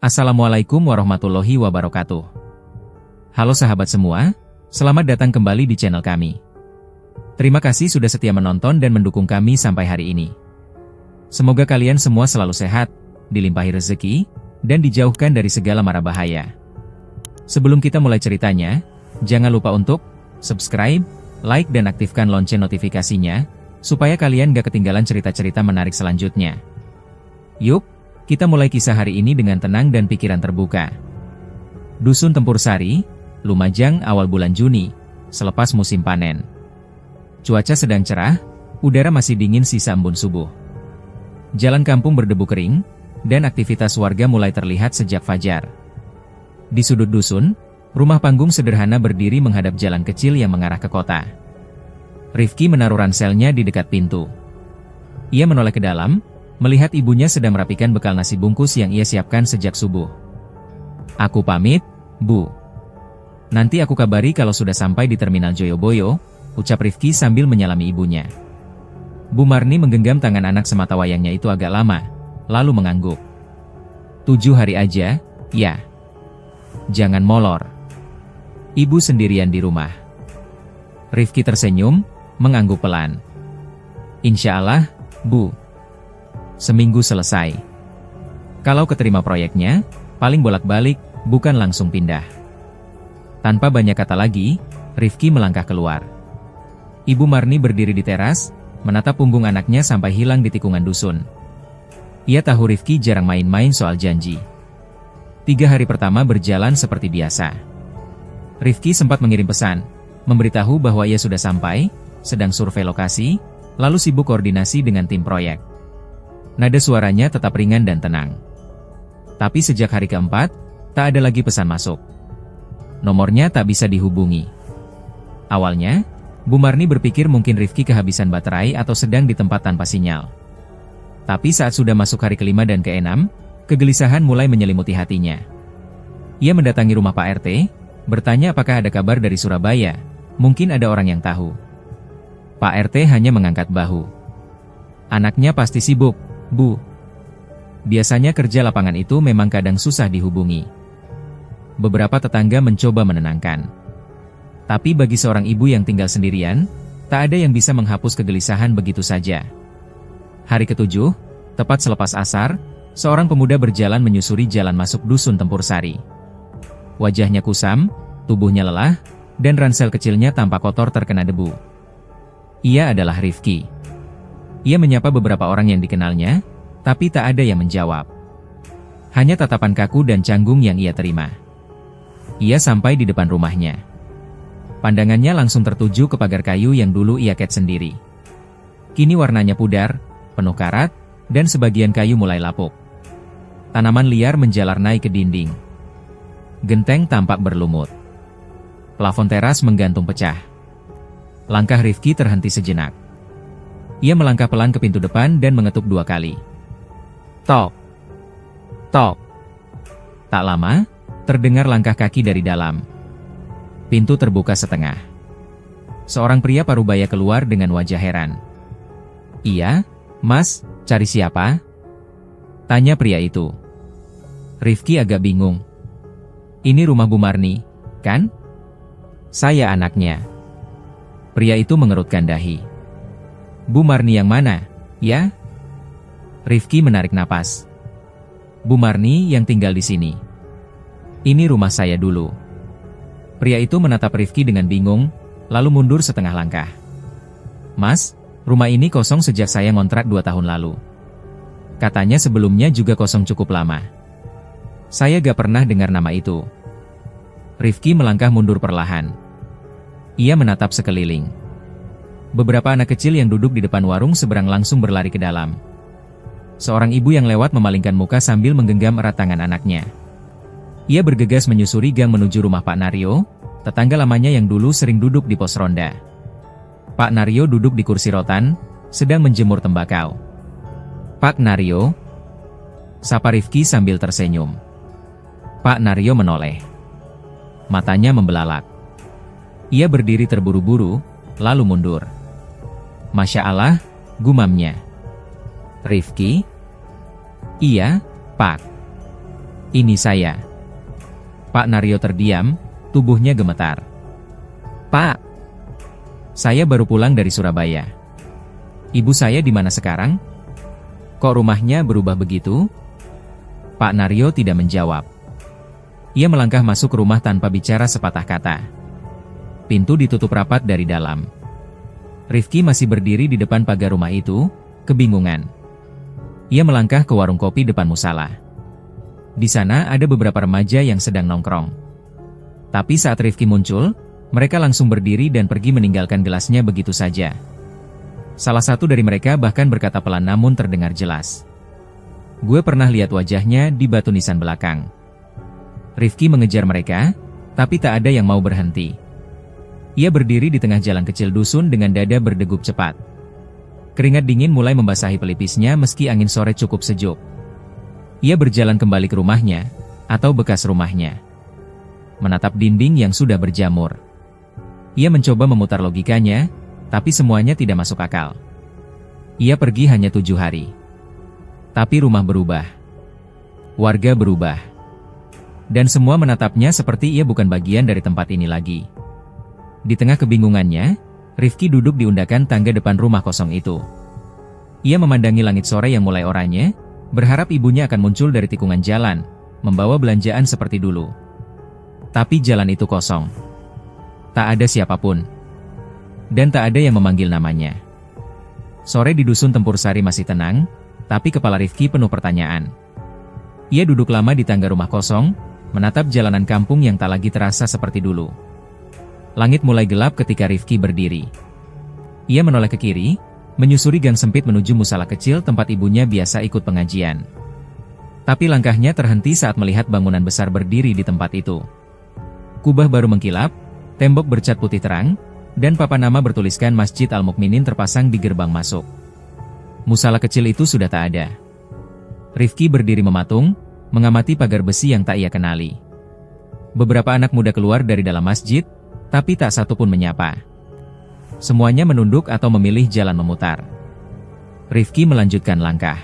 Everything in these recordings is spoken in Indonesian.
Assalamualaikum warahmatullahi wabarakatuh. Halo sahabat semua, selamat datang kembali di channel kami. Terima kasih sudah setia menonton dan mendukung kami sampai hari ini. Semoga kalian semua selalu sehat, dilimpahi rezeki, dan dijauhkan dari segala mara bahaya. Sebelum kita mulai ceritanya, jangan lupa untuk subscribe, like dan aktifkan lonceng notifikasinya, supaya kalian gak ketinggalan cerita-cerita menarik selanjutnya. Yuk, kita mulai kisah hari ini dengan tenang dan pikiran terbuka. Dusun Tempur Sari, Lumajang awal bulan Juni, selepas musim panen. Cuaca sedang cerah, udara masih dingin sisa embun subuh. Jalan kampung berdebu kering, dan aktivitas warga mulai terlihat sejak fajar. Di sudut dusun, rumah panggung sederhana berdiri menghadap jalan kecil yang mengarah ke kota. Rifki menaruh ranselnya di dekat pintu. Ia menoleh ke dalam, melihat ibunya sedang merapikan bekal nasi bungkus yang ia siapkan sejak subuh. "Aku pamit, Bu. Nanti aku kabari kalau sudah sampai di Terminal Joyoboyo," ucap Rifki sambil menyalami ibunya. Bu Marni menggenggam tangan anak sematawayangnya itu agak lama, lalu mengangguk. 7 hari aja, ya. Jangan molor. Ibu sendirian di rumah. Rifki tersenyum, mengangguk pelan. "Insya Allah, Bu. Seminggu selesai. Kalau keterima proyeknya, paling bolak-balik, bukan langsung pindah." Tanpa banyak kata lagi, Rifki melangkah keluar. Ibu Marni berdiri di teras, menatap punggung anaknya sampai hilang di tikungan dusun. Ia tahu Rifki jarang main-main soal janji. 3 hari pertama berjalan seperti biasa. Rifki sempat mengirim pesan, memberitahu bahwa ia sudah sampai, sedang survei lokasi, lalu sibuk koordinasi dengan tim proyek. Nada suaranya tetap ringan dan tenang. Tapi sejak hari keempat, tak ada lagi pesan masuk. Nomornya tak bisa dihubungi. Awalnya, Bu Marni berpikir mungkin Rifki kehabisan baterai atau sedang di tempat tanpa sinyal. Tapi saat sudah masuk hari ke-5 dan ke-6, kegelisahan mulai menyelimuti hatinya. Ia mendatangi rumah Pak RT, bertanya apakah ada kabar dari Surabaya, mungkin ada orang yang tahu. Pak RT hanya mengangkat bahu. "Anaknya pasti sibuk, Bu. Biasanya kerja lapangan itu memang kadang susah dihubungi." Beberapa tetangga mencoba menenangkan. Tapi bagi seorang ibu yang tinggal sendirian, tak ada yang bisa menghapus kegelisahan begitu saja. Hari ke-7, tepat selepas asar, seorang pemuda berjalan menyusuri jalan masuk Dusun Tempur Sari. Wajahnya kusam, tubuhnya lelah, dan ransel kecilnya tampak kotor terkena debu. Ia adalah Rifki. Ia menyapa beberapa orang yang dikenalnya, tapi tak ada yang menjawab. Hanya tatapan kaku dan canggung yang ia terima. Ia sampai di depan rumahnya. Pandangannya langsung tertuju ke pagar kayu yang dulu ia ket sendiri. Kini warnanya pudar, penuh karat, dan sebagian kayu mulai lapuk. Tanaman liar menjalar naik ke dinding. Genteng tampak berlumut. Plafon teras menggantung pecah. Langkah Rifki terhenti sejenak. Ia melangkah pelan ke pintu depan dan mengetuk 2 kali. Tok. Tok. Tak lama, terdengar langkah kaki dari dalam. Pintu terbuka setengah. Seorang pria parubaya keluar dengan wajah heran. "Iya, Mas, cari siapa?" tanya pria itu. Rifki agak bingung. "Ini rumah Bu Marni, kan? Saya anaknya." Pria itu mengerutkan dahi. "Bu Marni yang mana, ya?" Rifki menarik napas. "Bu Marni yang tinggal di sini. Ini rumah saya dulu." Pria itu menatap Rifki dengan bingung, lalu mundur setengah langkah. "Mas, rumah ini kosong sejak saya ngontrak 2 tahun lalu. Katanya sebelumnya juga kosong cukup lama. Saya gak pernah dengar nama itu." Rifki melangkah mundur perlahan. Ia menatap sekeliling. Beberapa anak kecil yang duduk di depan warung seberang langsung berlari ke dalam. Seorang ibu yang lewat memalingkan muka sambil menggenggam erat tangan anaknya. Ia bergegas menyusuri gang menuju rumah Pak Naryo, tetangga lamanya yang dulu sering duduk di pos ronda. Pak Naryo duduk di kursi rotan, sedang menjemur tembakau. "Pak Naryo?" sapa Rifki sambil tersenyum. Pak Naryo menoleh. Matanya membelalak. Ia berdiri terburu-buru, lalu mundur. "Masya Allah," gumamnya. "Rifki?" "Iya, Pak." Ini saya. Pak Naryo terdiam, tubuhnya gemetar. Pak, saya baru pulang dari Surabaya. Ibu saya di mana sekarang? Kok rumahnya berubah begitu? Pak Naryo tidak menjawab. Ia melangkah masuk rumah tanpa bicara sepatah kata. Pintu ditutup rapat dari dalam. Rifki masih berdiri di depan pagar rumah itu, kebingungan. Ia melangkah ke warung kopi depan musala. Di sana ada beberapa remaja yang sedang nongkrong. Tapi saat Rifki muncul, mereka langsung berdiri dan pergi meninggalkan gelasnya begitu saja. Salah satu dari mereka bahkan berkata pelan namun terdengar jelas. Gue pernah lihat wajahnya di batu nisan belakang. Rifki mengejar mereka, tapi tak ada yang mau berhenti. Ia berdiri di tengah jalan kecil dusun dengan dada berdegup cepat. Keringat dingin mulai membasahi pelipisnya meski angin sore cukup sejuk. Ia berjalan kembali ke rumahnya, atau bekas rumahnya. Menatap dinding yang sudah berjamur. Ia mencoba memutar logikanya, tapi semuanya tidak masuk akal. Ia pergi hanya 7 hari. Tapi rumah berubah. Warga berubah. Dan semua menatapnya seperti ia bukan bagian dari tempat ini lagi. Di tengah kebingungannya, Rifki duduk di undakan tangga depan rumah kosong itu. Ia memandangi langit sore yang mulai oranye, berharap ibunya akan muncul dari tikungan jalan, membawa belanjaan seperti dulu. Tapi jalan itu kosong. Tak ada siapapun. Dan tak ada yang memanggil namanya. Sore di dusun Tempur Sari masih tenang, tapi kepala Rifki penuh pertanyaan. Ia duduk lama di tangga rumah kosong, menatap jalanan kampung yang tak lagi terasa seperti dulu. Langit mulai gelap ketika Rifki berdiri. Ia menoleh ke kiri, menyusuri gang sempit menuju musala kecil tempat ibunya biasa ikut pengajian. Tapi langkahnya terhenti saat melihat bangunan besar berdiri di tempat itu. Kubah baru mengkilap, tembok bercat putih terang, dan papan nama bertuliskan Masjid Al-Mukminin terpasang di gerbang masuk. Musala kecil itu sudah tak ada. Rifki berdiri mematung, mengamati pagar besi yang tak ia kenali. Beberapa anak muda keluar dari dalam masjid, tapi tak satu pun menyapa. Semuanya menunduk atau memilih jalan memutar. Rifki melanjutkan langkah.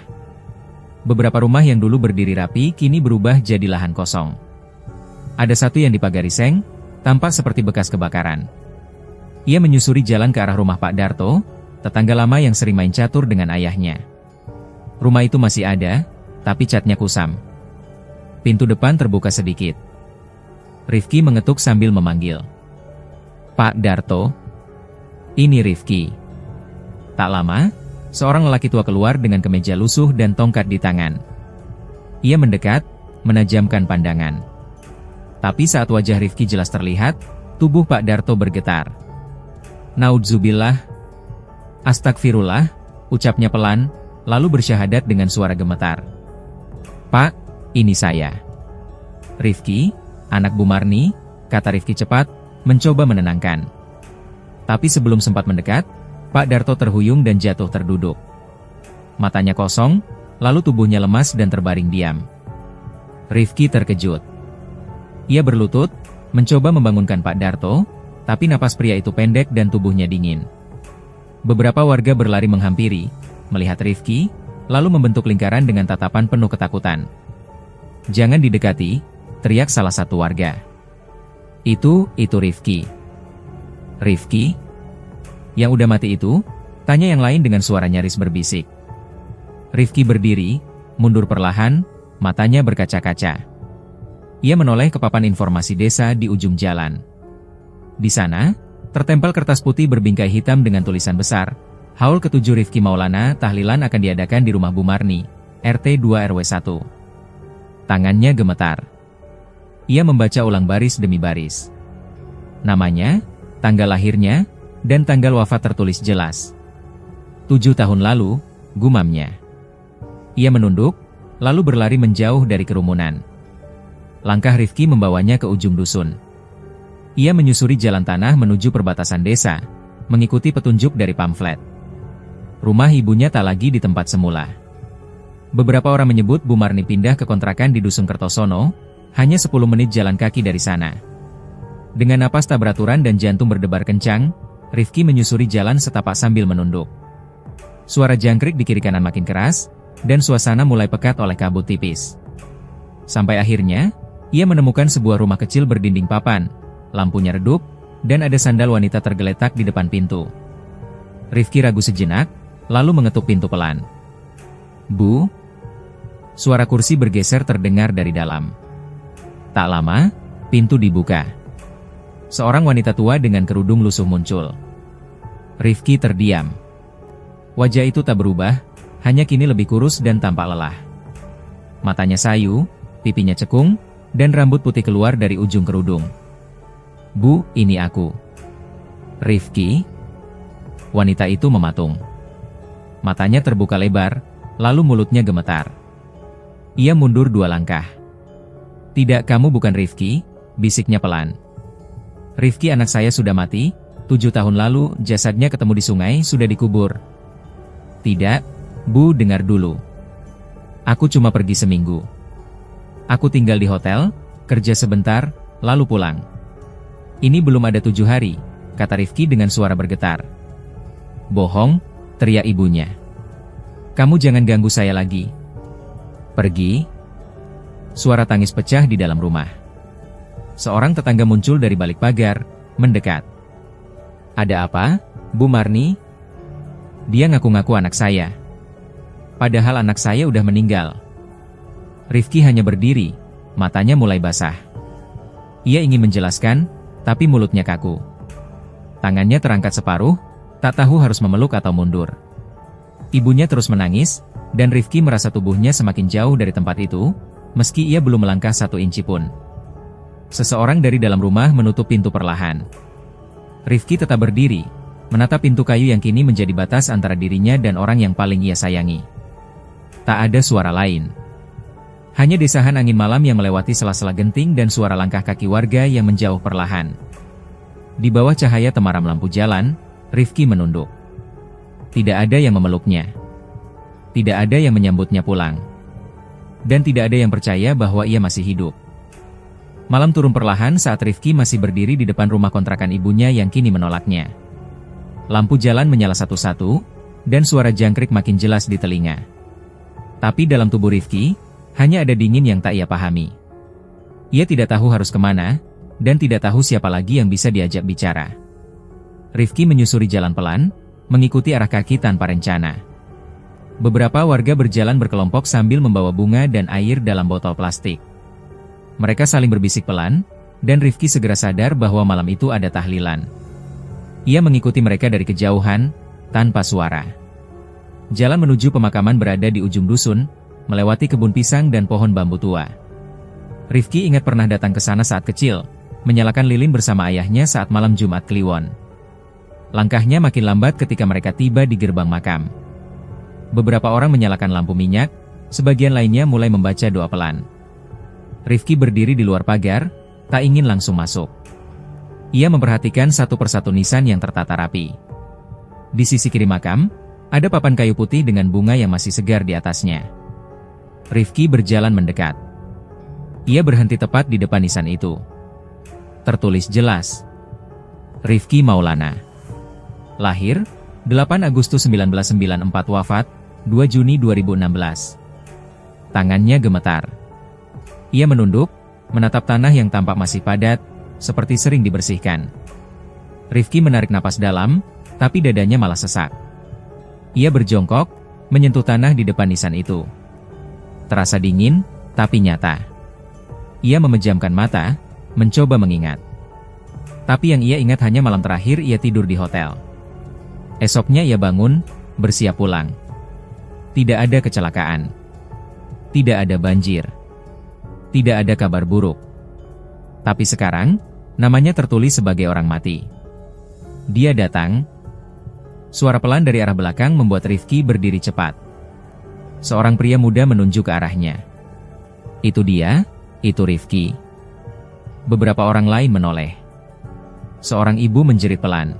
Beberapa rumah yang dulu berdiri rapi kini berubah jadi lahan kosong. Ada satu yang dipagari seng, tampak seperti bekas kebakaran. Ia menyusuri jalan ke arah rumah Pak Darto, tetangga lama yang sering main catur dengan ayahnya. Rumah itu masih ada, tapi catnya kusam. Pintu depan terbuka sedikit. Rifki mengetuk sambil memanggil. Pak Darto. Ini Rifki. Tak lama, seorang lelaki tua keluar dengan kemeja lusuh dan tongkat di tangan. Ia mendekat, menajamkan pandangan. Tapi saat wajah Rifki jelas terlihat, tubuh Pak Darto bergetar. Naudzubillah. Astagfirullah, ucapnya pelan, lalu bersyahadat dengan suara gemetar. Pak, ini saya. Rifki, anak Bu Marni, kata Rifki cepat, mencoba menenangkan. Tapi sebelum sempat mendekat, Pak Darto terhuyung dan jatuh terduduk. Matanya kosong, lalu tubuhnya lemas dan terbaring diam. Rifki terkejut. Ia berlutut, mencoba membangunkan Pak Darto, tapi napas pria itu pendek dan tubuhnya dingin. Beberapa warga berlari menghampiri, melihat Rifki, lalu membentuk lingkaran dengan tatapan penuh ketakutan. Jangan didekati, teriak salah satu warga. Itu Rifki. Rifki? Yang udah mati itu? Tanya yang lain dengan suara nyaris berbisik. Rifki berdiri, mundur perlahan, matanya berkaca-kaca. Ia menoleh ke papan informasi desa di ujung jalan. Di sana, tertempel kertas putih berbingkai hitam dengan tulisan besar, Haul ke-7 Rifki Maulana tahlilan akan diadakan di rumah Bu Marni, RT 2 RW 1. Tangannya gemetar. Ia membaca ulang baris demi baris. Namanya, tanggal lahirnya, dan tanggal wafat tertulis jelas. 7 tahun lalu, gumamnya. Ia menunduk, lalu berlari menjauh dari kerumunan. Langkah Rifki membawanya ke ujung dusun. Ia menyusuri jalan tanah menuju perbatasan desa, mengikuti petunjuk dari pamflet. Rumah ibunya tak lagi di tempat semula. Beberapa orang menyebut Bu Marni pindah ke kontrakan di Dusun Kertosono, hanya 10 menit jalan kaki dari sana. Dengan napas tak beraturan dan jantung berdebar kencang, Rifki menyusuri jalan setapak sambil menunduk. Suara jangkrik di kiri kanan makin keras, dan suasana mulai pekat oleh kabut tipis. Sampai akhirnya, ia menemukan sebuah rumah kecil berdinding papan, lampunya redup, dan ada sandal wanita tergeletak di depan pintu. Rifki ragu sejenak, lalu mengetuk pintu pelan. "Bu?" Suara kursi bergeser terdengar dari dalam. Tak lama, pintu dibuka. Seorang wanita tua dengan kerudung lusuh muncul. Rifki terdiam. Wajah itu tak berubah, hanya kini lebih kurus dan tampak lelah. Matanya sayu, pipinya cekung, dan rambut putih keluar dari ujung kerudung. "Bu, ini aku." "Rifki?" Wanita itu mematung. Matanya terbuka lebar, lalu mulutnya gemetar. Ia mundur 2 langkah. "Tidak, kamu bukan Rifki," bisiknya pelan. "Rifki anak saya sudah mati, 7 tahun lalu jasadnya ketemu di sungai, sudah dikubur." "Tidak, Bu, dengar dulu. Aku cuma pergi seminggu. Aku tinggal di hotel, kerja sebentar, lalu pulang. Ini belum ada 7 hari, kata Rifki dengan suara bergetar. "Bohong," teriak ibunya. "Kamu jangan ganggu saya lagi. Pergi." Suara tangis pecah di dalam rumah. Seorang tetangga muncul dari balik pagar, mendekat. "Ada apa, Bu Marni?" "Dia ngaku-ngaku anak saya. Padahal anak saya udah meninggal." Rifki hanya berdiri, matanya mulai basah. Ia ingin menjelaskan, tapi mulutnya kaku. Tangannya terangkat separuh, tak tahu harus memeluk atau mundur. Ibunya terus menangis, dan Rifki merasa tubuhnya semakin jauh dari tempat itu, meski ia belum melangkah 1 inci pun. Seseorang dari dalam rumah menutup pintu perlahan. Rifki tetap berdiri, menatap pintu kayu yang kini menjadi batas antara dirinya dan orang yang paling ia sayangi. Tak ada suara lain. Hanya desahan angin malam yang melewati sela-sela genting dan suara langkah kaki warga yang menjauh perlahan. Di bawah cahaya temaram lampu jalan, Rifki menunduk. Tidak ada yang memeluknya. Tidak ada yang menyambutnya pulang. Dan tidak ada yang percaya bahwa ia masih hidup. Malam turun perlahan saat Rifki masih berdiri di depan rumah kontrakan ibunya yang kini menolaknya. Lampu jalan menyala satu-satu, dan suara jangkrik makin jelas di telinga. Tapi dalam tubuh Rifki, hanya ada dingin yang tak ia pahami. Ia tidak tahu harus kemana, dan tidak tahu siapa lagi yang bisa diajak bicara. Rifki menyusuri jalan pelan, mengikuti arah kaki tanpa rencana. Beberapa warga berjalan berkelompok sambil membawa bunga dan air dalam botol plastik. Mereka saling berbisik pelan, dan Rifki segera sadar bahwa malam itu ada tahlilan. Ia mengikuti mereka dari kejauhan, tanpa suara. Jalan menuju pemakaman berada di ujung dusun, melewati kebun pisang dan pohon bambu tua. Rifki ingat pernah datang ke sana saat kecil, menyalakan lilin bersama ayahnya saat malam Jumat Kliwon. Langkahnya makin lambat ketika mereka tiba di gerbang makam. Beberapa orang menyalakan lampu minyak, sebagian lainnya mulai membaca doa pelan. Rifki berdiri di luar pagar, tak ingin langsung masuk. Ia memperhatikan satu persatu nisan yang tertata rapi. Di sisi kiri makam, ada papan kayu putih dengan bunga yang masih segar di atasnya. Rifki berjalan mendekat. Ia berhenti tepat di depan nisan itu. Tertulis jelas, Rifki Maulana. Lahir, 8 Agustus 1994, wafat, 2 Juni 2016. Tangannya gemetar. Ia menunduk, menatap tanah yang tampak masih padat, seperti sering dibersihkan. Rifki menarik napas dalam, tapi dadanya malah sesak. Ia berjongkok, menyentuh tanah di depan nisan itu. Terasa dingin, tapi nyata. Ia memejamkan mata, mencoba mengingat. Tapi yang ia ingat hanya malam terakhir ia tidur di hotel. Esoknya ia bangun, bersiap pulang. Tidak ada kecelakaan. Tidak ada banjir. Tidak ada kabar buruk. Tapi sekarang, namanya tertulis sebagai orang mati. Dia datang. Suara pelan dari arah belakang membuat Rifki berdiri cepat. Seorang pria muda menunjuk ke arahnya. Itu dia, itu Rifki. Beberapa orang lain menoleh. Seorang ibu menjerit pelan.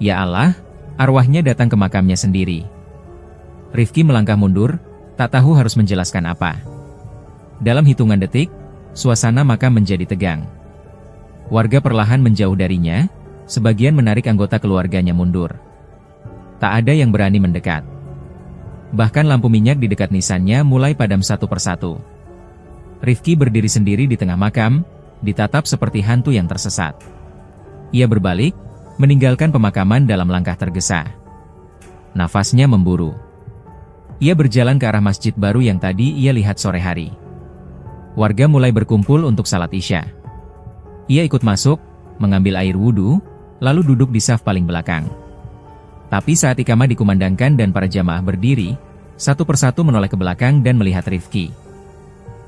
Ya Allah, arwahnya datang ke makamnya sendiri. Rifki melangkah mundur, tak tahu harus menjelaskan apa. Dalam hitungan detik, suasana makam menjadi tegang. Warga perlahan menjauh darinya, sebagian menarik anggota keluarganya mundur. Tak ada yang berani mendekat. Bahkan lampu minyak di dekat nisannya mulai padam satu persatu. Rifki berdiri sendiri di tengah makam, ditatap seperti hantu yang tersesat. Ia berbalik, meninggalkan pemakaman dalam langkah tergesa. Nafasnya memburu. Ia berjalan ke arah masjid baru yang tadi ia lihat sore hari. Warga mulai berkumpul untuk salat Isya. Ia ikut masuk, mengambil air wudhu, lalu duduk di saf paling belakang. Tapi saat iqamah dikumandangkan dan para jamaah berdiri, satu persatu menoleh ke belakang dan melihat Rifki.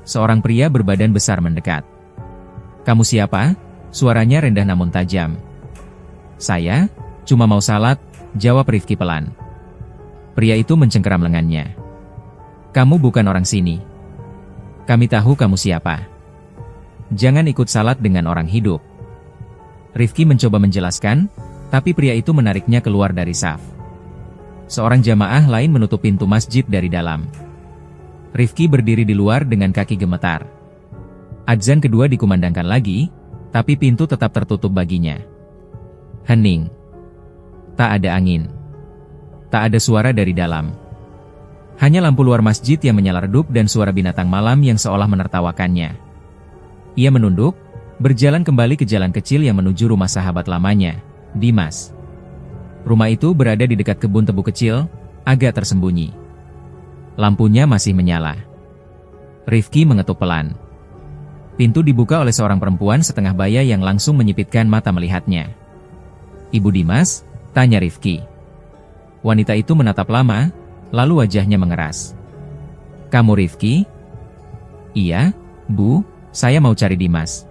Seorang pria berbadan besar mendekat. "Kamu siapa?" Suaranya rendah namun tajam. "Saya, cuma mau salat," jawab Rifki pelan. Pria itu mencengkeram lengannya. "Kamu bukan orang sini. Kami tahu kamu siapa. Jangan ikut salat dengan orang hidup." Rifki mencoba menjelaskan, tapi pria itu menariknya keluar dari saf. Seorang jamaah lain menutup pintu masjid dari dalam. Rifki berdiri di luar dengan kaki gemetar. Adzan kedua dikumandangkan lagi, tapi pintu tetap tertutup baginya. Hening. Tak ada angin. Tak ada suara dari dalam. Hanya lampu luar masjid yang menyala redup dan suara binatang malam yang seolah menertawakannya. Ia menunduk, berjalan kembali ke jalan kecil yang menuju rumah sahabat lamanya, Dimas. Rumah itu berada di dekat kebun tebu kecil, agak tersembunyi. Lampunya masih menyala. Rifki mengetuk pelan. Pintu dibuka oleh seorang perempuan setengah baya yang langsung menyipitkan mata melihatnya. "Ibu Dimas?" tanya Rifki. Wanita itu menatap lama, lalu wajahnya mengeras. "Kamu Rifki?" "Iya, Bu, saya mau cari Dimas.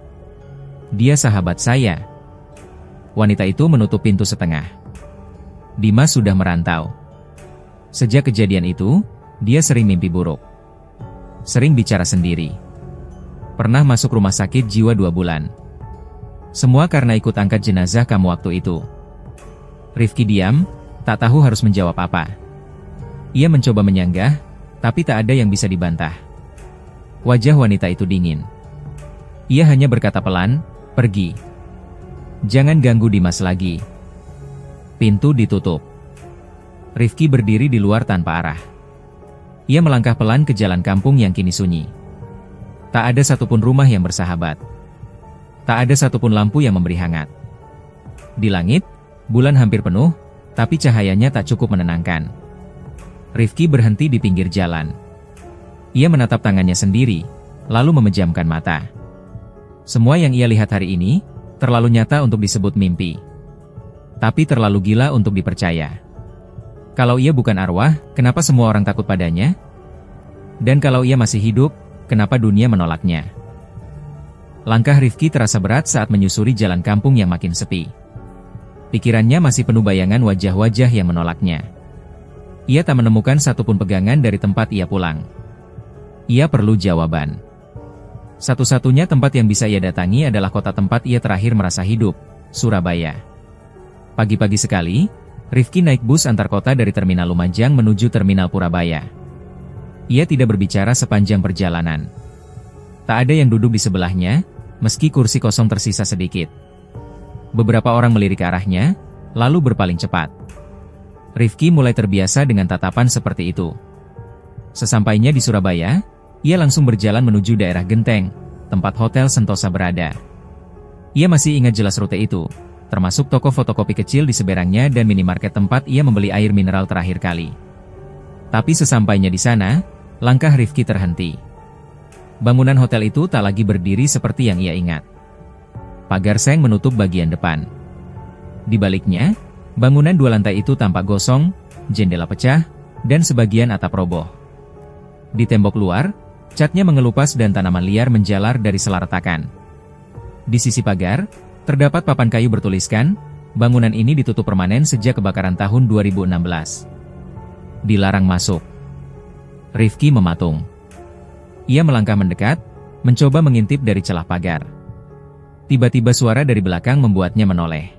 Dia sahabat saya." Wanita itu menutup pintu setengah. Dimas sudah merantau. Sejak kejadian itu, dia sering mimpi buruk. Sering bicara sendiri. Pernah masuk rumah sakit jiwa 2 bulan. Semua karena ikut angkat jenazah kamu waktu itu. Rifki diam, tak tahu harus menjawab apa. Ia mencoba menyanggah, tapi tak ada yang bisa dibantah. Wajah wanita itu dingin. Ia hanya berkata pelan, "Pergi. Jangan ganggu Dimas lagi." Pintu ditutup. Rifki berdiri di luar tanpa arah. Ia melangkah pelan ke jalan kampung yang kini sunyi. Tak ada satupun rumah yang bersahabat. Tak ada satupun lampu yang memberi hangat. Di langit, bulan hampir penuh, tapi cahayanya tak cukup menenangkan. Rifki berhenti di pinggir jalan. Ia menatap tangannya sendiri, lalu memejamkan mata. Semua yang ia lihat hari ini, terlalu nyata untuk disebut mimpi. Tapi terlalu gila untuk dipercaya. Kalau ia bukan arwah, kenapa semua orang takut padanya? Dan kalau ia masih hidup, kenapa dunia menolaknya? Langkah Rifki terasa berat saat menyusuri jalan kampung yang makin sepi. Pikirannya masih penuh bayangan wajah-wajah yang menolaknya. Ia tak menemukan satupun pegangan dari tempat ia pulang. Ia perlu jawaban. Satu-satunya tempat yang bisa ia datangi adalah kota tempat ia terakhir merasa hidup, Surabaya. Pagi-pagi sekali, Rifki naik bus antar kota dari Terminal Lumajang menuju Terminal Purabaya. Ia tidak berbicara sepanjang perjalanan. Tak ada yang duduk di sebelahnya, meski kursi kosong tersisa sedikit. Beberapa orang melirik ke arahnya, lalu berpaling cepat. Rifki mulai terbiasa dengan tatapan seperti itu. Sesampainya di Surabaya, ia langsung berjalan menuju daerah Genteng, tempat Hotel Sentosa berada. Ia masih ingat jelas rute itu, termasuk toko fotokopi kecil di seberangnya dan minimarket tempat ia membeli air mineral terakhir kali. Tapi sesampainya di sana, langkah Rifki terhenti. Bangunan hotel itu tak lagi berdiri seperti yang ia ingat. Pagar seng menutup bagian depan. Di baliknya, bangunan 2 lantai itu tampak gosong, jendela pecah, dan sebagian atap roboh. Di tembok luar, catnya mengelupas dan tanaman liar menjalar dari sela retakan. Di sisi pagar, terdapat papan kayu bertuliskan, bangunan ini ditutup permanen sejak kebakaran tahun 2016. Dilarang masuk. Rifki mematung. Ia melangkah mendekat, mencoba mengintip dari celah pagar. Tiba-tiba suara dari belakang membuatnya menoleh.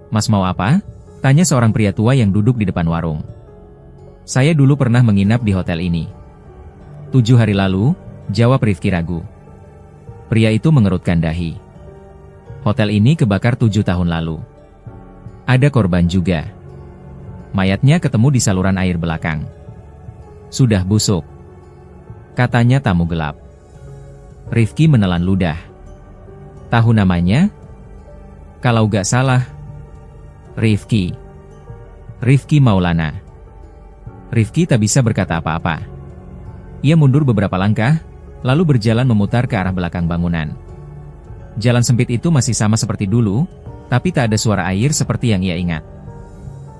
"Mas mau apa?" tanya seorang pria tua yang duduk di depan warung. "Saya dulu pernah menginap di hotel ini." 7 hari lalu, jawab Rifki ragu. Pria itu mengerutkan dahi. Hotel ini kebakar 7 tahun lalu. Ada korban juga. Mayatnya ketemu di saluran air belakang. Sudah busuk. Katanya tamu gelap. Rifki menelan ludah. Tahu namanya? Kalau gak salah, Rifki. Rifki Maulana. Rifki tak bisa berkata apa-apa. Ia mundur beberapa langkah, lalu berjalan memutar ke arah belakang bangunan. Jalan sempit itu masih sama seperti dulu, tapi tak ada suara air seperti yang ia ingat.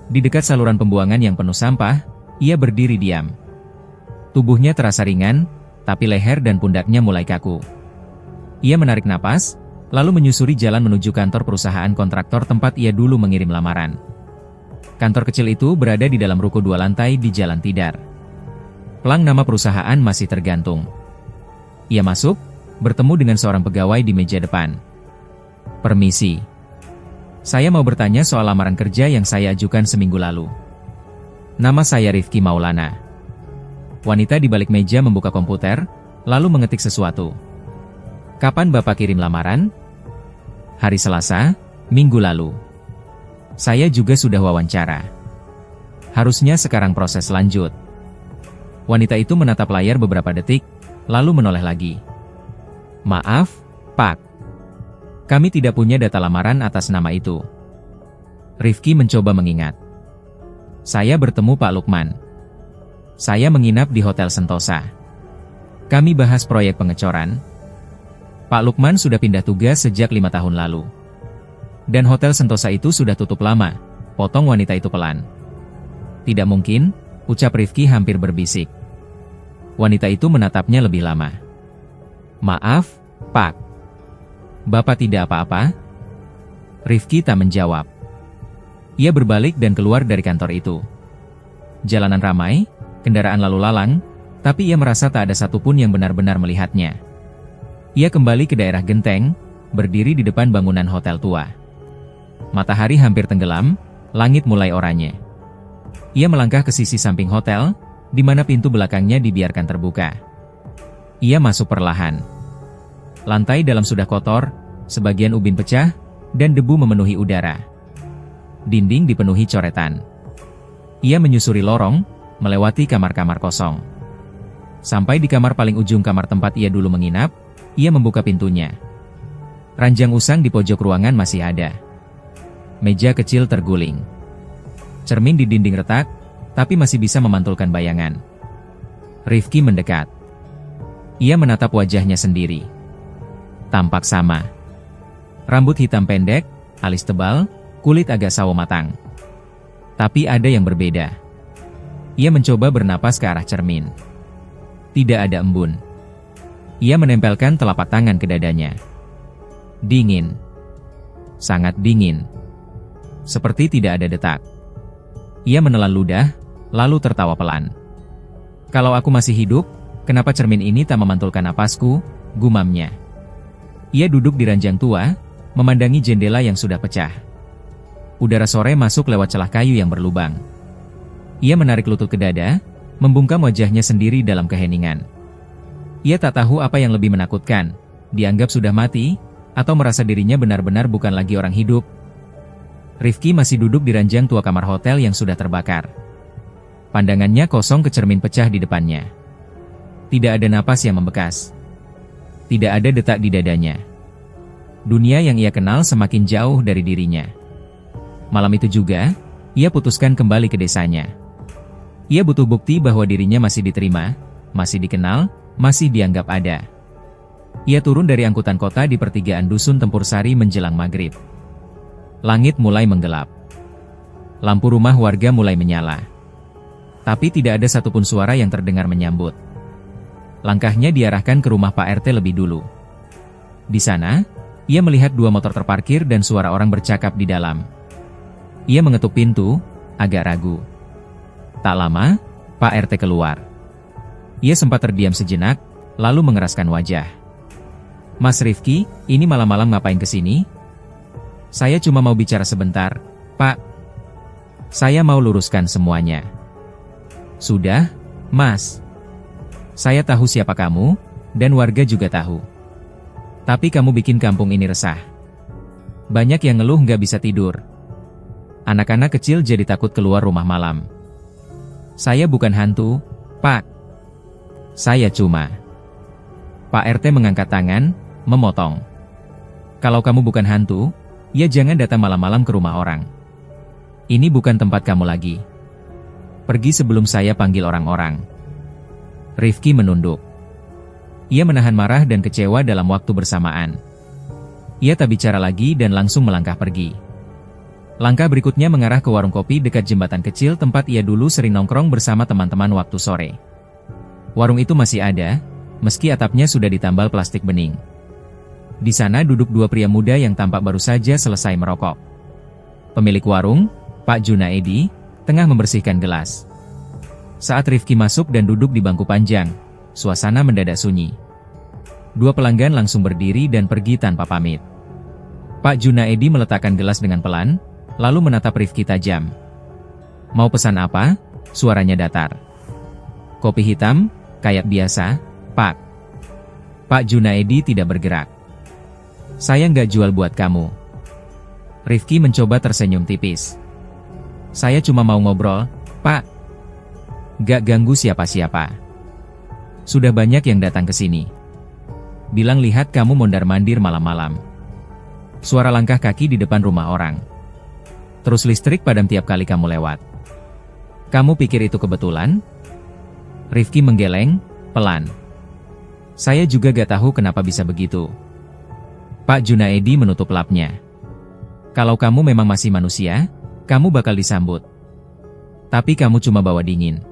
Di dekat saluran pembuangan yang penuh sampah, ia berdiri diam. Tubuhnya terasa ringan, tapi leher dan pundaknya mulai kaku. Ia menarik napas, lalu menyusuri jalan menuju kantor perusahaan kontraktor tempat ia dulu mengirim lamaran. Kantor kecil itu berada di dalam ruko 2 lantai di Jalan Tidar. Pelang nama perusahaan masih tergantung. Ia masuk, bertemu dengan seorang pegawai di meja depan. Permisi. Saya mau bertanya soal lamaran kerja yang saya ajukan seminggu lalu. Nama saya Rifki Maulana. Wanita di balik meja membuka komputer, lalu mengetik sesuatu. Kapan Bapak kirim lamaran? Hari Selasa, minggu lalu. Saya juga sudah wawancara. Harusnya sekarang proses lanjut. Wanita itu menatap layar beberapa detik, lalu menoleh lagi. Maaf, Pak. Kami tidak punya data lamaran atas nama itu. Rifki mencoba mengingat. Saya bertemu Pak Lukman. Saya menginap di Hotel Sentosa. Kami bahas proyek pengecoran. Pak Lukman sudah pindah tugas sejak 5 tahun lalu. Dan Hotel Sentosa itu sudah tutup lama, potong wanita itu pelan. Tidak mungkin, ucap Rifki hampir berbisik. Wanita itu menatapnya lebih lama. Maaf, Pak. Bapak tidak apa-apa? Rifki tak menjawab. Ia berbalik dan keluar dari kantor itu. Jalanan ramai, kendaraan lalu lalang, tapi ia merasa tak ada satupun yang benar-benar melihatnya. Ia kembali ke daerah Genteng, berdiri di depan bangunan hotel tua. Matahari hampir tenggelam, langit mulai oranye. Ia melangkah ke sisi samping hotel, di mana pintu belakangnya dibiarkan terbuka. Ia masuk perlahan. Lantai dalam sudah kotor, sebagian ubin pecah, dan debu memenuhi udara. Dinding dipenuhi coretan. Ia menyusuri lorong, melewati kamar-kamar kosong. Sampai di kamar paling ujung kamar tempat ia dulu menginap, ia membuka pintunya. Ranjang usang di pojok ruangan masih ada. Meja kecil terguling. Cermin di dinding retak, tapi masih bisa memantulkan bayangan. Rifki mendekat. Ia menatap wajahnya sendiri. Tampak sama. Rambut hitam pendek, alis tebal, kulit agak sawo matang. Tapi ada yang berbeda. Ia mencoba bernapas ke arah cermin. Tidak ada embun. Ia menempelkan telapak tangan ke dadanya. Dingin. Sangat dingin. Seperti tidak ada detak. Ia menelan ludah, lalu tertawa pelan. Kalau aku masih hidup, kenapa cermin ini tak memantulkan napasku, gumamnya. Ia duduk di ranjang tua, memandangi jendela yang sudah pecah. Udara sore masuk lewat celah kayu yang berlubang. Ia menarik lutut ke dada, membungkam wajahnya sendiri dalam keheningan. Ia tak tahu apa yang lebih menakutkan, dianggap sudah mati, atau merasa dirinya benar-benar bukan lagi orang hidup. Rifki masih duduk di ranjang tua kamar hotel yang sudah terbakar. Pandangannya kosong ke cermin pecah di depannya. Tidak ada napas yang membekas. Tidak ada detak di dadanya. Dunia yang ia kenal semakin jauh dari dirinya. Malam itu juga, ia putuskan kembali ke desanya. Ia butuh bukti bahwa dirinya masih diterima, masih dikenal, masih dianggap ada. Ia turun dari angkutan kota di pertigaan Dusun Tempur Sari menjelang maghrib. Langit mulai menggelap. Lampu rumah warga mulai menyala. Tapi tidak ada satupun suara yang terdengar menyambut. Langkahnya diarahkan ke rumah Pak RT lebih dulu. Di sana, ia melihat 2 motor terparkir dan suara orang bercakap di dalam. Ia mengetuk pintu, agak ragu. Tak lama, Pak RT keluar. Ia sempat terdiam sejenak, lalu mengeraskan wajah. Mas Rifki, ini malam-malam ngapain kesini? Saya cuma mau bicara sebentar, Pak. Saya mau luruskan semuanya. Sudah, Mas. Saya tahu siapa kamu, dan warga juga tahu. Tapi kamu bikin kampung ini resah. Banyak yang ngeluh nggak bisa tidur. Anak-anak kecil jadi takut keluar rumah malam. Saya bukan hantu, Pak. Saya cuma Pak RT mengangkat tangan, memotong. Kalau kamu bukan hantu, ya jangan datang malam-malam ke rumah orang. Ini bukan tempat kamu lagi. Pergi sebelum saya panggil orang-orang. Rifki menunduk. Ia menahan marah dan kecewa dalam waktu bersamaan. Ia tak bicara lagi dan langsung melangkah pergi. Langkah berikutnya mengarah ke warung kopi dekat jembatan kecil tempat ia dulu sering nongkrong bersama teman-teman waktu sore. Warung itu masih ada, meski atapnya sudah ditambal plastik bening. Di sana duduk dua pria muda yang tampak baru saja selesai merokok. Pemilik warung, Pak Junaedi, tengah membersihkan gelas. Saat Rifki masuk dan duduk di bangku panjang, suasana mendadak sunyi. Dua pelanggan langsung berdiri dan pergi tanpa pamit. Pak Junaedi meletakkan gelas dengan pelan, lalu menatap Rifki tajam. Mau pesan apa? Suaranya datar. Kopi hitam, kayak biasa, Pak. Pak Junaedi tidak bergerak. Saya nggak jual buat kamu. Rifki mencoba tersenyum tipis. Saya cuma mau ngobrol, Pak. Gak ganggu siapa-siapa. Sudah banyak yang datang ke sini. Bilang lihat kamu mondar-mandir malam-malam. Suara langkah kaki di depan rumah orang. Terus listrik padam tiap kali kamu lewat. Kamu pikir itu kebetulan? Rifki menggeleng, pelan. Saya juga gak tahu kenapa bisa begitu. Pak Junaedi menutup lapnya. Kalau kamu memang masih manusia, kamu bakal disambut. Tapi kamu cuma bawa dingin.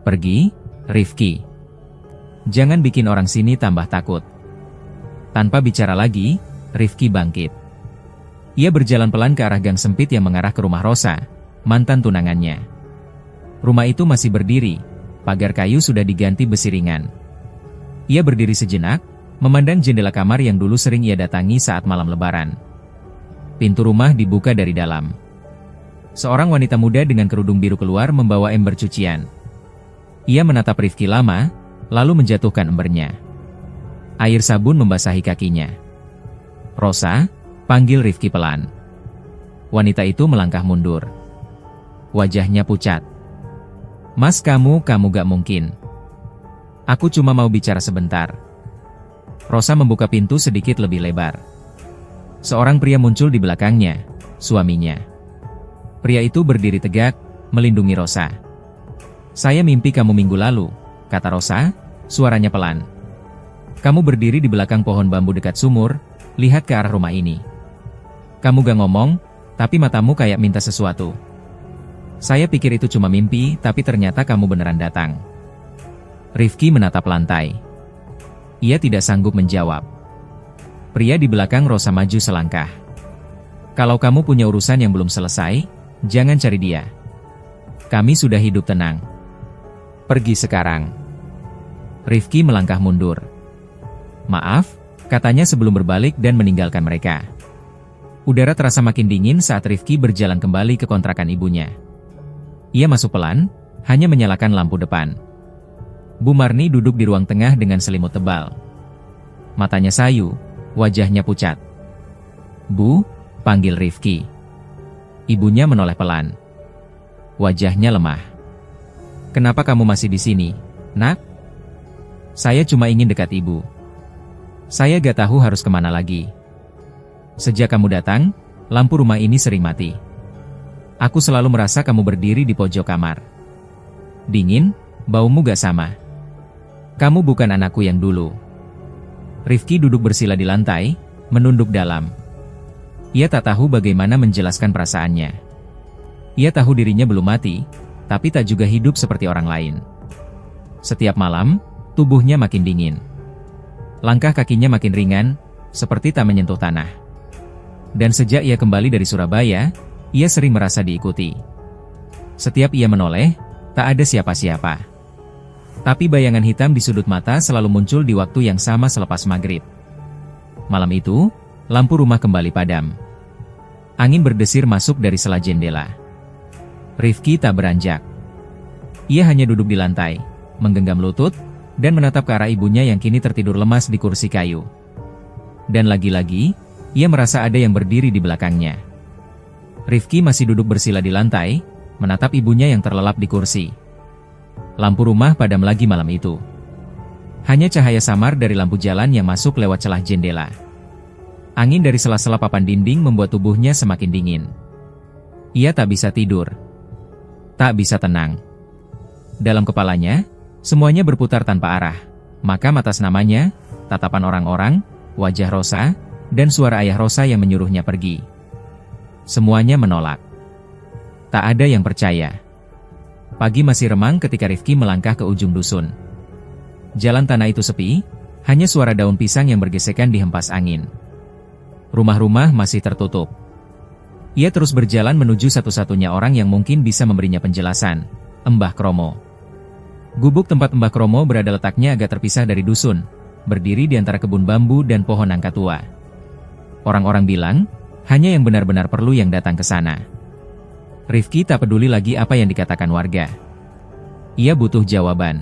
Pergi, Rifki. Jangan bikin orang sini tambah takut. Tanpa bicara lagi, Rifki bangkit. Ia berjalan pelan ke arah gang sempit yang mengarah ke rumah Rosa, mantan tunangannya. Rumah itu masih berdiri, pagar kayu sudah diganti besi ringan. Ia berdiri sejenak, memandang jendela kamar yang dulu sering ia datangi saat malam lebaran. Pintu rumah dibuka dari dalam. Seorang wanita muda dengan kerudung biru keluar membawa ember cucian. Ia menatap Rifki lama, lalu menjatuhkan embernya. Air sabun membasahi kakinya. Rosa, panggil Rifki pelan. Wanita itu melangkah mundur. Wajahnya pucat. Mas kamu gak mungkin. Aku cuma mau bicara sebentar. Rosa membuka pintu sedikit lebih lebar. Seorang pria muncul di belakangnya, suaminya. Pria itu berdiri tegak, melindungi Rosa. Saya mimpi kamu minggu lalu, kata Rosa, suaranya pelan. Kamu berdiri di belakang pohon bambu dekat sumur, lihat ke arah rumah ini. Kamu gak ngomong, tapi matamu kayak minta sesuatu. Saya pikir itu cuma mimpi, tapi ternyata kamu beneran datang. Rifki menatap lantai. Ia tidak sanggup menjawab. Pria di belakang Rosa maju selangkah. Kalau kamu punya urusan yang belum selesai, jangan cari dia. Kami sudah hidup tenang. Pergi sekarang. Rifki melangkah mundur. Maaf, katanya sebelum berbalik dan meninggalkan mereka. Udara terasa makin dingin saat Rifki berjalan kembali ke kontrakan ibunya. Ia masuk pelan, hanya menyalakan lampu depan. Bu Marni duduk di ruang tengah dengan selimut tebal. Matanya sayu, wajahnya pucat. Bu, panggil Rifki. Ibunya menoleh pelan. Wajahnya lemah. Kenapa kamu masih di sini, Nak? Saya cuma ingin dekat ibu. Saya gak tahu harus kemana lagi. Sejak kamu datang, lampu rumah ini sering mati. Aku selalu merasa kamu berdiri di pojok kamar. Dingin, baumu gak sama. Kamu bukan anakku yang dulu. Rifki duduk bersila di lantai, menunduk dalam. Ia tak tahu bagaimana menjelaskan perasaannya. Ia tahu dirinya belum mati, tapi tak juga hidup seperti orang lain. Setiap malam, tubuhnya makin dingin. Langkah kakinya makin ringan, seperti tak menyentuh tanah. Dan sejak ia kembali dari Surabaya, ia sering merasa diikuti. Setiap ia menoleh, tak ada siapa-siapa. Tapi bayangan hitam di sudut mata selalu muncul di waktu yang sama selepas maghrib. Malam itu, lampu rumah kembali padam. Angin berdesir masuk dari sela jendela. Rifki tak beranjak. Ia hanya duduk di lantai, menggenggam lutut, dan menatap ke arah ibunya yang kini tertidur lemas di kursi kayu. Dan lagi-lagi, ia merasa ada yang berdiri di belakangnya. Rifki masih duduk bersila di lantai, menatap ibunya yang terlelap di kursi. Lampu rumah padam lagi malam itu. Hanya cahaya samar dari lampu jalan yang masuk lewat celah jendela. Angin dari sela-sela papan dinding membuat tubuhnya semakin dingin. Ia tak bisa tidur. Tak bisa tenang. Dalam kepalanya, semuanya berputar tanpa arah. Makam atas namanya, tatapan orang-orang, wajah Rosa, dan suara ayah Rosa yang menyuruhnya pergi. Semuanya menolak. Tak ada yang percaya. Pagi masih remang ketika Rifki melangkah ke ujung dusun. Jalan tanah itu sepi, hanya suara daun pisang yang bergesekan dihempas angin. Rumah-rumah masih tertutup. Ia terus berjalan menuju satu-satunya orang yang mungkin bisa memberinya penjelasan, Mbah Kromo. Gubuk tempat Mbah Kromo berada letaknya agak terpisah dari dusun, berdiri di antara kebun bambu dan pohon nangka tua. Orang-orang bilang, hanya yang benar-benar perlu yang datang ke sana. Rifki tak peduli lagi apa yang dikatakan warga. Ia butuh jawaban.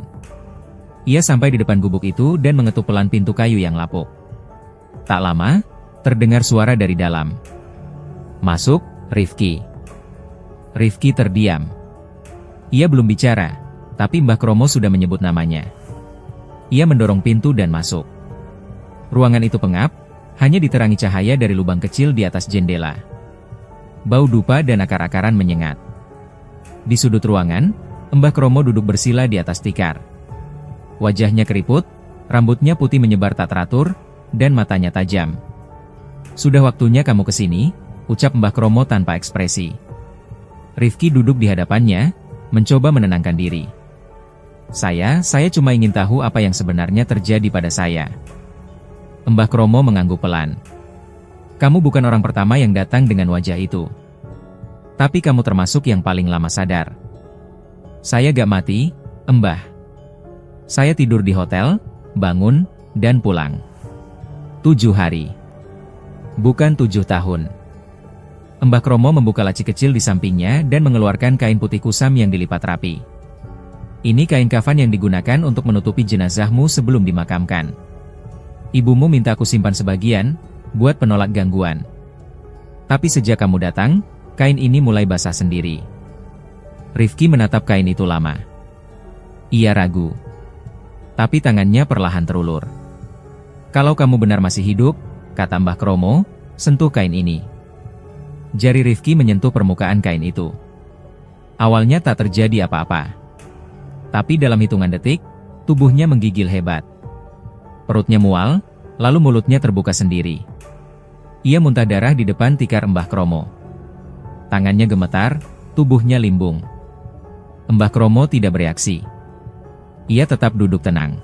Ia sampai di depan gubuk itu dan mengetuk pelan pintu kayu yang lapuk. Tak lama, terdengar suara dari dalam. "Masuk, Rifki." Rifki terdiam. Ia belum bicara, tapi Mbah Kromo sudah menyebut namanya. Ia mendorong pintu dan masuk. Ruangan itu pengap, hanya diterangi cahaya dari lubang kecil di atas jendela. Bau dupa dan akar-akaran menyengat. Di sudut ruangan, Mbah Kromo duduk bersila di atas tikar. Wajahnya keriput, rambutnya putih menyebar tak teratur, dan matanya tajam. "Sudah waktunya kamu kesini," ucap Mbah Kromo tanpa ekspresi. Rifki duduk di hadapannya, mencoba menenangkan diri. Saya cuma ingin tahu apa yang sebenarnya terjadi pada saya." Mbah Kromo mengangguk pelan. "Kamu bukan orang pertama yang datang dengan wajah itu. Tapi kamu termasuk yang paling lama sadar. Saya gak mati, Mbah. Saya tidur di hotel, bangun, dan pulang. 7 hari. Bukan 7 tahun. Mbah Kromo membuka laci kecil di sampingnya dan mengeluarkan kain putih kusam yang dilipat rapi. "Ini kain kafan yang digunakan untuk menutupi jenazahmu sebelum dimakamkan. Ibumu minta aku simpan sebagian, buat penolak gangguan. Tapi sejak kamu datang, kain ini mulai basah sendiri." Rifki menatap kain itu lama. Ia ragu. Tapi tangannya perlahan terulur. "Kalau kamu benar masih hidup," kata Mbah Kromo, "sentuh kain ini." Jari Rifki menyentuh permukaan kain itu. Awalnya tak terjadi apa-apa. Tapi dalam hitungan detik, tubuhnya menggigil hebat. Perutnya mual, lalu mulutnya terbuka sendiri. Ia muntah darah di depan tikar Mbah Kromo. Tangannya gemetar, tubuhnya limbung. Mbah Kromo tidak bereaksi. Ia tetap duduk tenang.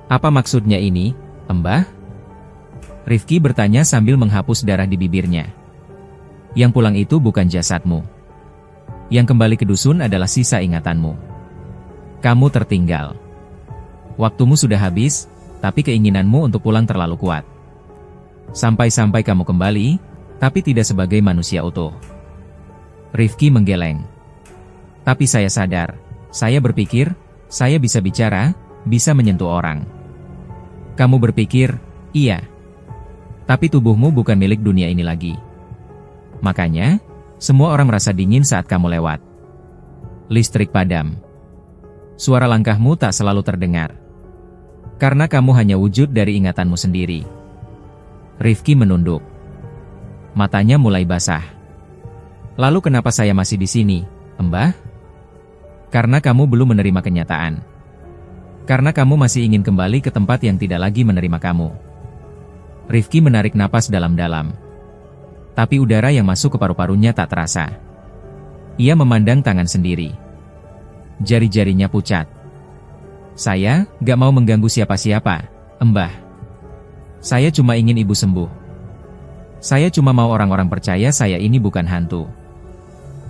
"Apa maksudnya ini, Mbah?" Rifki bertanya sambil menghapus darah di bibirnya. "Yang pulang itu bukan jasadmu. Yang kembali ke dusun adalah sisa ingatanmu. Kamu tertinggal. Waktumu sudah habis, tapi keinginanmu untuk pulang terlalu kuat. Sampai-sampai kamu kembali, tapi tidak sebagai manusia utuh." Rifki menggeleng. "Tapi saya sadar, saya berpikir, saya bisa bicara, bisa menyentuh orang." "Kamu berpikir, iya. Tapi tubuhmu bukan milik dunia ini lagi. Makanya, semua orang merasa dingin saat kamu lewat. Listrik padam. Suara langkahmu tak selalu terdengar. Karena kamu hanya wujud dari ingatanmu sendiri." Rifki menunduk. Matanya mulai basah. "Lalu kenapa saya masih di sini, Mbah?" "Karena kamu belum menerima kenyataan. Karena kamu masih ingin kembali ke tempat yang tidak lagi menerima kamu." Rifki menarik napas dalam-dalam. Tapi udara yang masuk ke paru-parunya tak terasa. Ia memandang tangan sendiri. Jari-jarinya pucat. "Saya gak mau mengganggu siapa-siapa, Mbah. Saya cuma ingin ibu sembuh. Saya cuma mau orang-orang percaya saya ini bukan hantu."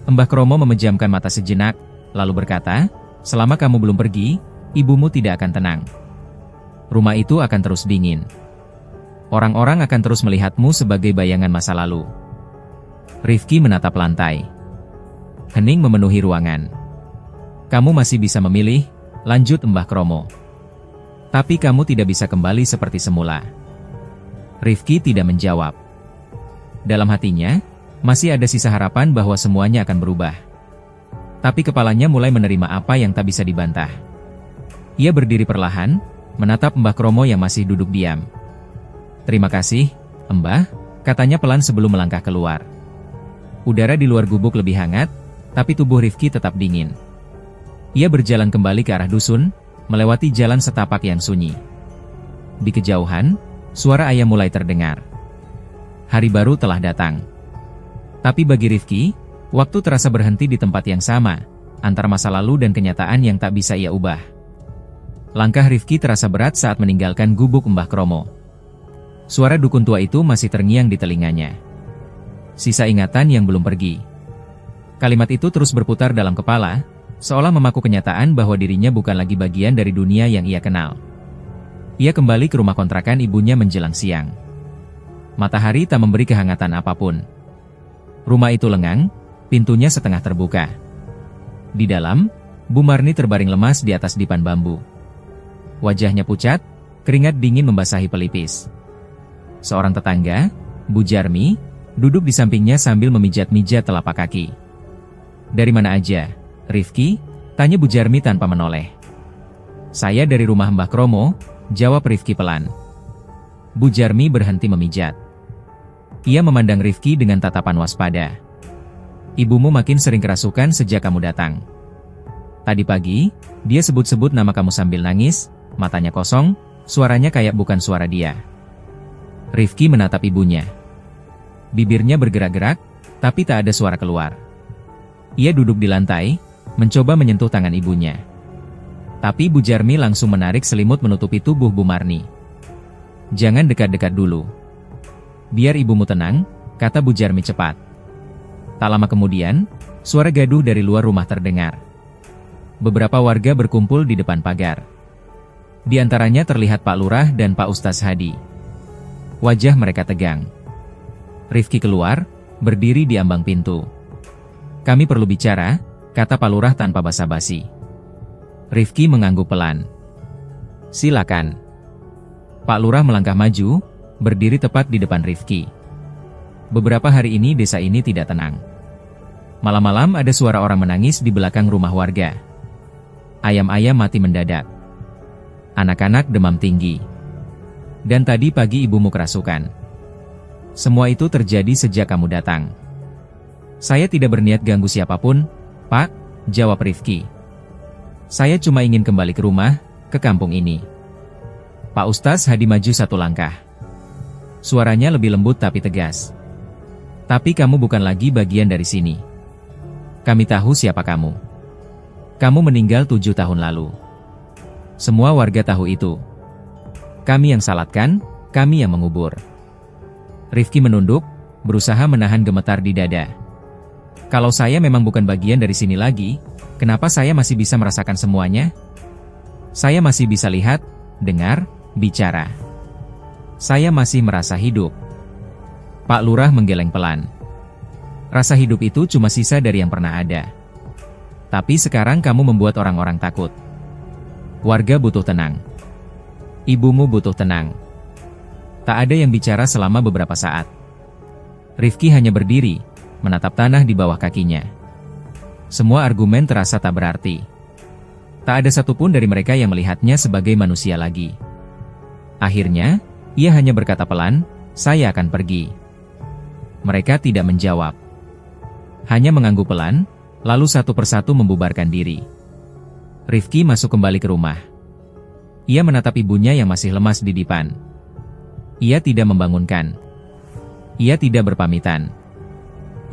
Mbah Kromo memejamkan mata sejenak, lalu berkata, "Selama kamu belum pergi, ibumu tidak akan tenang. Rumah itu akan terus dingin. Orang-orang akan terus melihatmu sebagai bayangan masa lalu." Rifki menatap lantai. Hening memenuhi ruangan. "Kamu masih bisa memilih," lanjut Mbah Kromo. "Tapi kamu tidak bisa kembali seperti semula." Rifki tidak menjawab. Dalam hatinya, masih ada sisa harapan bahwa semuanya akan berubah. Tapi kepalanya mulai menerima apa yang tak bisa dibantah. Ia berdiri perlahan, menatap Mbah Kromo yang masih duduk diam. "Terima kasih, Mbah," katanya pelan sebelum melangkah keluar. Udara di luar gubuk lebih hangat, tapi tubuh Rifki tetap dingin. Ia berjalan kembali ke arah dusun, melewati jalan setapak yang sunyi. Di kejauhan, suara ayam mulai terdengar. Hari baru telah datang. Tapi bagi Rifki, waktu terasa berhenti di tempat yang sama, antara masa lalu dan kenyataan yang tak bisa ia ubah. Langkah Rifki terasa berat saat meninggalkan gubuk Mbah Kromo. Suara dukun tua itu masih terngiang di telinganya. Sisa ingatan yang belum pergi. Kalimat itu terus berputar dalam kepala, seolah memaku kenyataan bahwa dirinya bukan lagi bagian dari dunia yang ia kenal. Ia kembali ke rumah kontrakan ibunya menjelang siang. Matahari tak memberi kehangatan apapun. Rumah itu lengang, pintunya setengah terbuka. Di dalam, Bu Marni terbaring lemas di atas dipan bambu. Wajahnya pucat, keringat dingin membasahi pelipis. Seorang tetangga, Bu Jarmi, duduk di sampingnya sambil memijat-mijat telapak kaki. "Dari mana aja, Rifki?" tanya Bu Jarmi tanpa menoleh. "Saya dari rumah Mbah Kromo," jawab Rifki pelan. Bu Jarmi berhenti memijat. Ia memandang Rifki dengan tatapan waspada. "Ibumu makin sering kerasukan sejak kamu datang. Tadi pagi, dia sebut-sebut nama kamu sambil nangis, matanya kosong, suaranya kayak bukan suara dia." Rifki menatap ibunya. Bibirnya bergerak-gerak, tapi tak ada suara keluar. Ia duduk di lantai, mencoba menyentuh tangan ibunya. Tapi Bu Jarmi langsung menarik selimut menutupi tubuh Bu Marni. "Jangan dekat-dekat dulu. Biar ibumu tenang," kata Bu Jarmi cepat. Tak lama kemudian, suara gaduh dari luar rumah terdengar. Beberapa warga berkumpul di depan pagar. Di antaranya terlihat Pak Lurah dan Pak Ustaz Hadi. Wajah mereka tegang. Rifki keluar, berdiri di ambang pintu. "Kami perlu bicara," kata Pak Lurah tanpa basa-basi. Rifki mengangguk pelan. "Silakan." Pak Lurah melangkah maju, berdiri tepat di depan Rifki. Beberapa hari ini desa ini tidak tenang. Malam-malam ada suara orang menangis di belakang rumah warga. Ayam-ayam mati mendadak. Anak-anak demam tinggi. Dan tadi pagi ibumu kerasukan. Semua itu terjadi sejak kamu datang. "Saya tidak berniat ganggu siapapun, Pak," jawab Rifki. "Saya cuma ingin kembali ke rumah, ke kampung ini." Pak Ustaz Hadi maju satu langkah. Suaranya lebih lembut tapi tegas. "Tapi kamu bukan lagi bagian dari sini. Kami tahu siapa kamu. Kamu meninggal 7 tahun lalu. Semua warga tahu itu. Kami yang salatkan, kami yang mengubur." Rifki menunduk, berusaha menahan gemetar di dada. "Kalau saya memang bukan bagian dari sini lagi, kenapa saya masih bisa merasakan semuanya? Saya masih bisa lihat, dengar, bicara. Saya masih merasa hidup." Pak Lurah menggeleng pelan. "Rasa hidup itu cuma sisa dari yang pernah ada. Tapi sekarang kamu membuat orang-orang takut. Warga butuh tenang. Ibumu butuh tenang." Tak ada yang bicara selama beberapa saat. Rifki hanya berdiri, menatap tanah di bawah kakinya. Semua argumen terasa tak berarti. Tak ada satupun dari mereka yang melihatnya sebagai manusia lagi. Akhirnya, ia hanya berkata pelan, "Saya akan pergi." Mereka tidak menjawab. Hanya mengangguk pelan, lalu satu persatu membubarkan diri. Rifki masuk kembali ke rumah. Ia menatap ibunya yang masih lemas di dipan. Ia tidak membangunkan. Ia tidak berpamitan.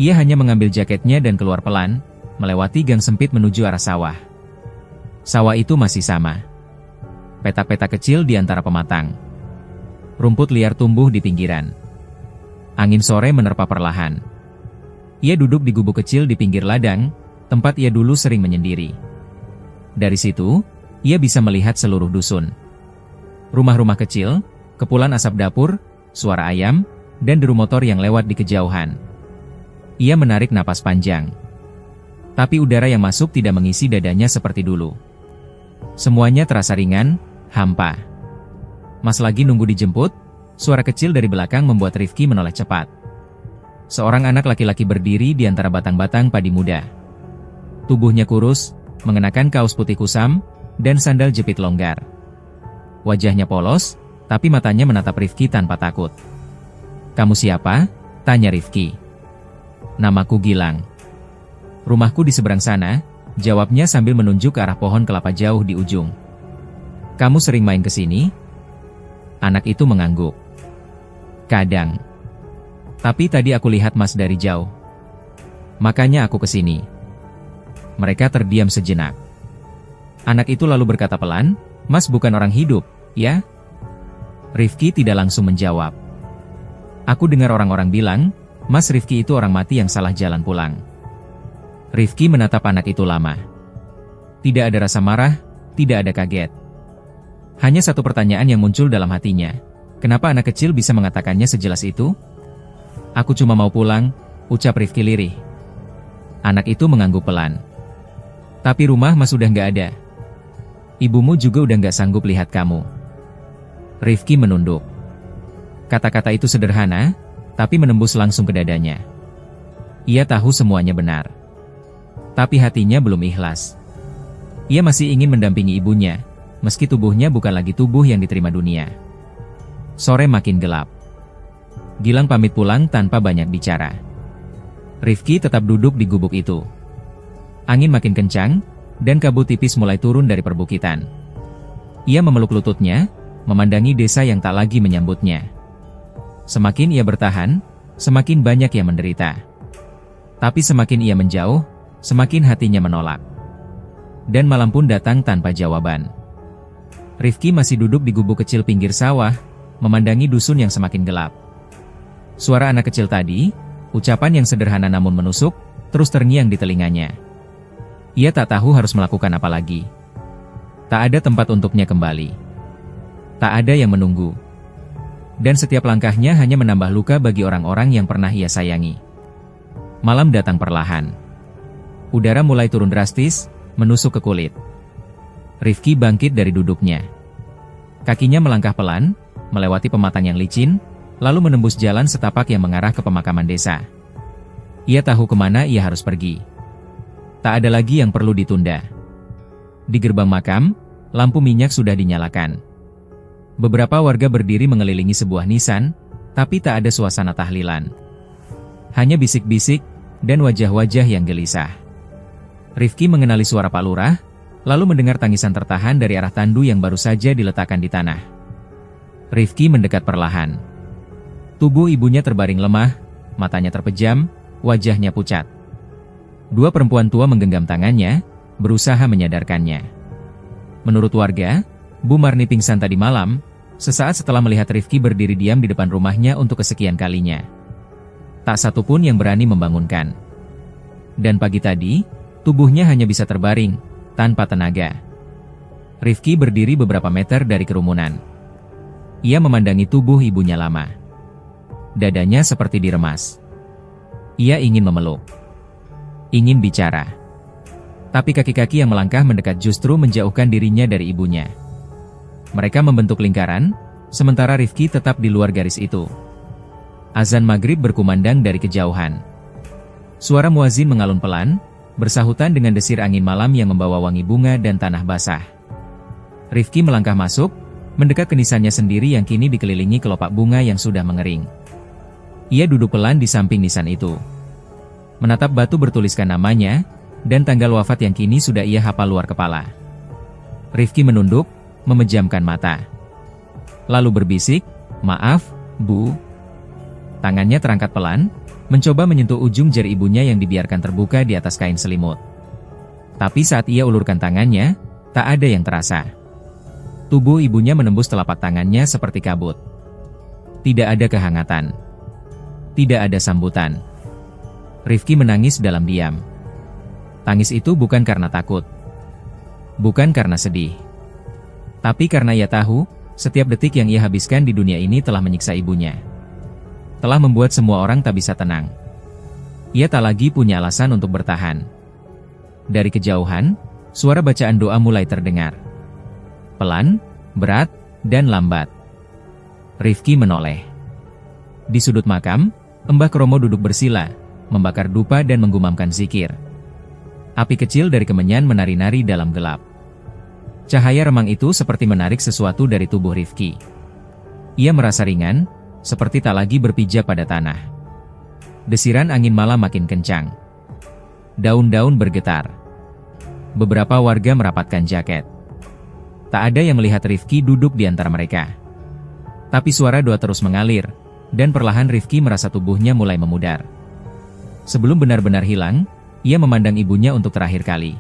Ia hanya mengambil jaketnya dan keluar pelan, melewati gang sempit menuju arah sawah. Sawah itu masih sama. Petak-petak kecil di antara pematang. Rumput liar tumbuh di pinggiran. Angin sore menerpa perlahan. Ia duduk di gubuk kecil di pinggir ladang, tempat ia dulu sering menyendiri. Dari situ, ia bisa melihat seluruh dusun. Rumah-rumah kecil, kepulan asap dapur, suara ayam, dan deru motor yang lewat di kejauhan. Ia menarik napas panjang. Tapi udara yang masuk tidak mengisi dadanya seperti dulu. Semuanya terasa ringan, hampa. Mas lagi nunggu dijemput, suara kecil dari belakang membuat Rifki menoleh cepat. Seorang anak laki-laki berdiri di antara batang-batang padi muda. Tubuhnya kurus, mengenakan kaos putih kusam, dan sandal jepit longgar. Wajahnya polos, tapi matanya menatap Rifki tanpa takut. "Kamu siapa?" tanya Rifki. "Namaku Gilang." "Rumahku di seberang sana," jawabnya sambil menunjuk ke arah pohon kelapa jauh di ujung. "Kamu sering main ke sini?" Anak itu mengangguk. "Kadang. Tapi tadi aku lihat Mas dari jauh. Makanya aku ke sini." Mereka terdiam sejenak. Anak itu lalu berkata pelan, "Mas bukan orang hidup, ya?" Rifki tidak langsung menjawab. "Aku dengar orang-orang bilang, Mas Rifki itu orang mati yang salah jalan pulang." Rifki menatap anak itu lama. Tidak ada rasa marah, tidak ada kaget. Hanya satu pertanyaan yang muncul dalam hatinya. Kenapa anak kecil bisa mengatakannya sejelas itu? "Aku cuma mau pulang," ucap Rifki lirih. Anak itu mengangguk pelan. "Tapi rumah Mas udah nggak ada. Ibumu juga udah nggak sanggup lihat kamu." Rifki menunduk. Kata-kata itu sederhana, tapi menembus langsung ke dadanya. Ia tahu semuanya benar. Tapi hatinya belum ikhlas. Ia masih ingin mendampingi ibunya, meski tubuhnya bukan lagi tubuh yang diterima dunia. Sore makin gelap. Gilang pamit pulang tanpa banyak bicara. Rifki tetap duduk di gubuk itu. Angin makin kencang, dan kabut tipis mulai turun dari perbukitan. Ia memeluk lututnya, memandangi desa yang tak lagi menyambutnya. Semakin ia bertahan, semakin banyak yang menderita. Tapi semakin ia menjauh, semakin hatinya menolak. Dan malam pun datang tanpa jawaban. Rifki masih duduk di gubuk kecil pinggir sawah, memandangi dusun yang semakin gelap. Suara anak kecil tadi, ucapan yang sederhana namun menusuk, terus terngiang di telinganya. Ia tak tahu harus melakukan apa lagi. Tak ada tempat untuknya kembali. Tak ada yang menunggu. Dan setiap langkahnya hanya menambah luka bagi orang-orang yang pernah ia sayangi. Malam datang perlahan. Udara mulai turun drastis, menusuk ke kulit. Rifki bangkit dari duduknya. Kakinya melangkah pelan, melewati pematang yang licin, lalu menembus jalan setapak yang mengarah ke pemakaman desa. Ia tahu kemana ia harus pergi. Tak ada lagi yang perlu ditunda. Di gerbang makam, lampu minyak sudah dinyalakan. Beberapa warga berdiri mengelilingi sebuah nisan, tapi tak ada suasana tahlilan. Hanya bisik-bisik, dan wajah-wajah yang gelisah. Rifki mengenali suara Pak Lurah, lalu mendengar tangisan tertahan dari arah tandu yang baru saja diletakkan di tanah. Rifki mendekat perlahan. Tubuh ibunya terbaring lemah, matanya terpejam, wajahnya pucat. Dua perempuan tua menggenggam tangannya, berusaha menyadarkannya. Menurut warga, Bu Marni pingsan tadi malam, sesaat setelah melihat Rifki berdiri diam di depan rumahnya untuk kesekian kalinya. Tak satu pun yang berani membangunkan. Dan pagi tadi, tubuhnya hanya bisa terbaring, tanpa tenaga. Rifki berdiri beberapa meter dari kerumunan. Ia memandangi tubuh ibunya lama. Dadanya seperti diremas. Ia ingin memeluk. Ingin bicara. Tapi kaki-kaki yang melangkah mendekat justru menjauhkan dirinya dari ibunya. Mereka membentuk lingkaran, sementara Rifki tetap di luar garis itu. Azan maghrib berkumandang dari kejauhan. Suara muazin mengalun pelan, bersahutan dengan desir angin malam yang membawa wangi bunga dan tanah basah. Rifki melangkah masuk, mendekat ke nisannya sendiri yang kini dikelilingi kelopak bunga yang sudah mengering. Ia duduk pelan di samping nisan itu. Menatap batu bertuliskan namanya, dan tanggal wafat yang kini sudah ia hafal luar kepala. Rifki menunduk, memejamkan mata. Lalu berbisik, "Maaf, Bu." Tangannya terangkat pelan, mencoba menyentuh ujung jari ibunya yang dibiarkan terbuka di atas kain selimut. Tapi saat ia ulurkan tangannya, tak ada yang terasa. Tubuh ibunya menembus telapak tangannya seperti kabut. Tidak ada kehangatan. Tidak ada sambutan. Rifki menangis dalam diam. Tangis itu bukan karena takut. Bukan karena sedih. Tapi karena ia tahu, setiap detik yang ia habiskan di dunia ini telah menyiksa ibunya. Telah membuat semua orang tak bisa tenang. Ia tak lagi punya alasan untuk bertahan. Dari kejauhan, suara bacaan doa mulai terdengar. Pelan, berat, dan lambat. Rifki menoleh. Di sudut makam, Mbah Kromo duduk bersila, membakar dupa dan menggumamkan zikir. Api kecil dari kemenyan menari-nari dalam gelap. Cahaya remang itu seperti menarik sesuatu dari tubuh Rifki. Ia merasa ringan, seperti tak lagi berpijak pada tanah. Desiran angin malam makin kencang. Daun-daun bergetar. Beberapa warga merapatkan jaket. Tak ada yang melihat Rifki duduk di antara mereka. Tapi suara doa terus mengalir, dan perlahan Rifki merasa tubuhnya mulai memudar. Sebelum benar-benar hilang, ia memandang ibunya untuk terakhir kali.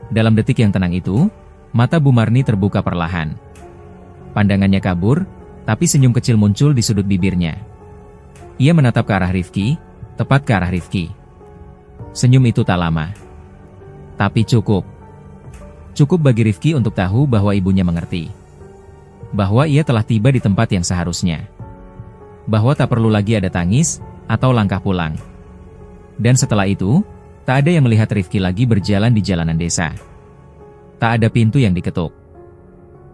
Dalam detik yang tenang itu, mata Bu Marni terbuka perlahan. Pandangannya kabur, tapi senyum kecil muncul di sudut bibirnya. Ia menatap ke arah Rifki, tepat ke arah Rifki. Senyum itu tak lama. Tapi cukup. Cukup bagi Rifki untuk tahu bahwa ibunya mengerti. Bahwa ia telah tiba di tempat yang seharusnya. Bahwa tak perlu lagi ada tangis, atau langkah pulang. Dan setelah itu, tak ada yang melihat Rifki lagi berjalan di jalanan desa. Tak ada pintu yang diketuk.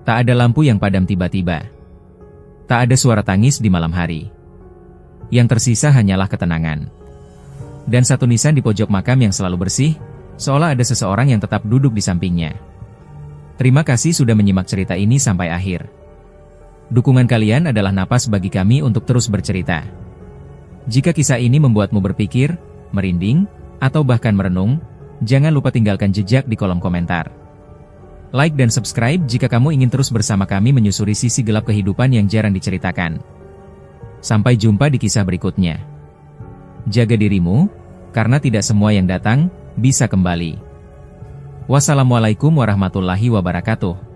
Tak ada lampu yang padam tiba-tiba. Tak ada suara tangis di malam hari. Yang tersisa hanyalah ketenangan. Dan satu nisan di pojok makam yang selalu bersih, seolah ada seseorang yang tetap duduk di sampingnya. Terima kasih sudah menyimak cerita ini sampai akhir. Dukungan kalian adalah napas bagi kami untuk terus bercerita. Jika kisah ini membuatmu berpikir, merinding, atau bahkan merenung, jangan lupa tinggalkan jejak di kolom komentar. Like dan subscribe jika kamu ingin terus bersama kami menyusuri sisi gelap kehidupan yang jarang diceritakan. Sampai jumpa di kisah berikutnya. Jaga dirimu, karena tidak semua yang datang bisa kembali. Wassalamualaikum warahmatullahi wabarakatuh.